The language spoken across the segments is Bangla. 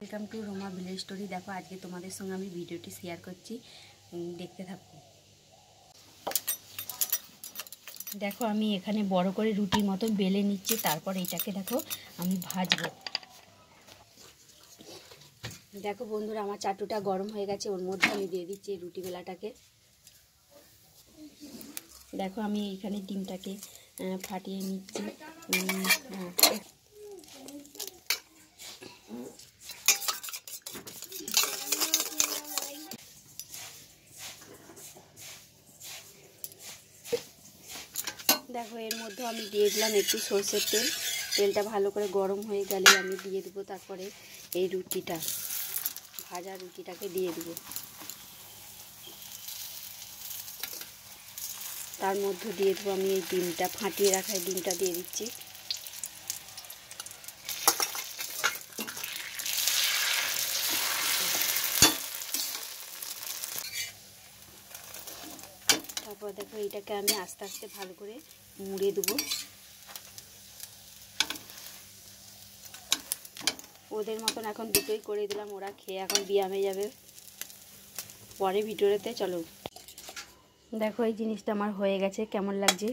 Welcome to Ruma village story. দেখো আজকে তোমাদের সঙ্গে আমি ভিডিওটি শেয়ার করছি, দেখতে থাকো। দেখো আমি এখানে বড় করে রুটির মতন বেলে নিচ্ছি, তারপর এটাকে দেখো আমি ভাজবো। দেখো বন্ধুরা, আমার চাটুটা গরম হয়ে গেছে, ওর মধ্যে আমি দিয়ে দিচ্ছি এই রুটি বেলাটাকে। দেখো আমি এখানে ডিমটাকে ফাটিয়ে নিচ্ছি। দেখো এর মধ্যে আমি দিয়ে দিলাম একটু সরষের তেল। তেলটা ভালো করে গরম হয়ে গেলে আমি দিয়ে দেবো তারপরে এই রুটিটা, ভাজা রুটিটাকে দিয়ে দেবো। তার মধ্যে দিয়ে দেবো আমি এই ডিমটা, ফাটিয়ে রাখা ডিমটা দিয়ে দিচ্ছি। তারপর দেখো এইটাকে আমি আস্তে আস্তে ভালো করে মুড়ে দেবো। ওদের মতন এখন দুটোই করে দিলাম, ওরা খেয়ে এখন ব্যায়ামে যাবে। পরে ভিডিওতে চলো। দেখো এই জিনিসটা আমার হয়ে গেছে, কেমন লাগছে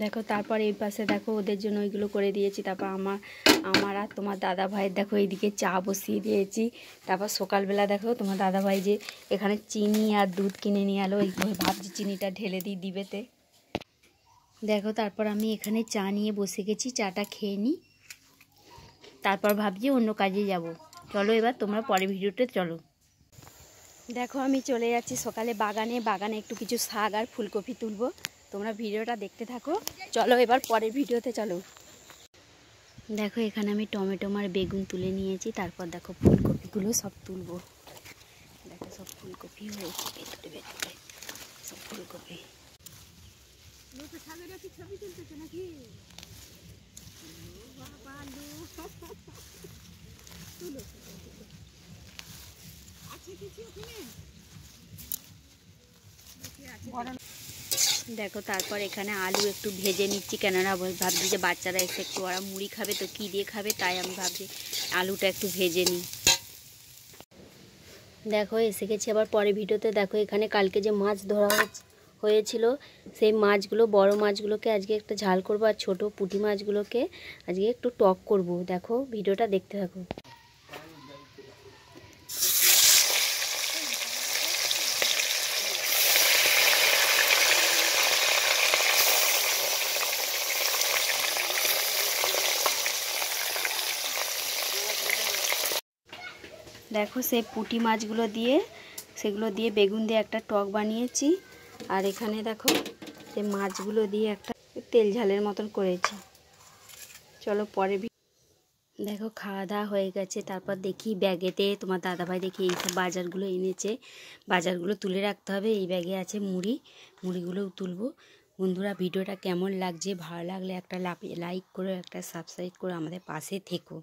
দেখো। তারপর এই পাশে দেখো ওদের জন্য ওইগুলো করে দিয়েছি। তারপর আমার আর তোমার দাদা ভাইয়ের দেখো এইদিকে চা বসিয়ে দিয়েছি। তারপর সকালবেলা দেখো তোমার দাদা ভাই যে এখানে চিনি আর দুধ কিনে নিয়ে এলো, ওই ভাবছি চিনিটা ঢেলে দিই ডিবেতে। দেখো তারপর আমি এখানে চা নিয়ে বসে গেছি, চাটা খেয়ে নিই, তারপর ভাবছি অন্য কাজে যাব। চলো এবার তোমরা পরে ভিডিওতে চলো। দেখো আমি চলে যাচ্ছি সকালে বাগানে একটু কিছু শাক আর ফুলকপি তুলবো। তোমরা ভিডিওটা দেখতে থাকো, চলো এবার পরের ভিডিওতে চলো। দেখো এখানে আমি টমেটো আর বেগুন তুলে নিয়েছি, তারপর দেখো ফুলকপিগুলো সব তুলবো। দেখো সব ফুলকপি হয়েছে, সব ফুলকপি। দেখো তারপর এখানে আলু একটু ভেজে নিচ্ছি, কেননা ভাবছি যে বাচ্চারা এসে একটু ওরা মুড়ি খাবে, তো কী দিয়ে খাবে, তাই আমি ভাবছি আলুটা একটু ভেজে নিই। দেখো এসে গেছি আবার পরে ভিডিওতে। দেখো এখানে কালকে যে মাছ ধরা হয়েছিল, সেই মাছগুলো, বড় মাছগুলোকে আজকে একটা ঝাল করবো, আর ছোটো পুঁটি মাছগুলোকে আজকে একটু টক করব। দেখো ভিডিওটা দেখতে থাকো। দেখো সেই পুঁটি মাছগুলো দিয়ে, সেগুলো দিয়ে বেগুন দিয়ে একটা টক বানিয়েছি। আর এখানে দেখো সেই মাছগুলো দিয়ে একটা তেল ঝালের মতন করেছি। চলো পরে। দেখো খাওয়া দাওয়া হয়ে গেছে, তারপর দেখি ব্যাগেতে তোমার দাদাভাই দেখি এইসব বাজারগুলো এনেছে। বাজারগুলো তুলে রাখতে হবে। এই ব্যাগে আছে মুড়িগুলোও তুলবো। বন্ধুরা ভিডিওটা কেমন লাগছে, ভালো লাগলে একটা লাইক করে, একটা সাবস্ক্রাইব করে আমাদের পাশে থেকো।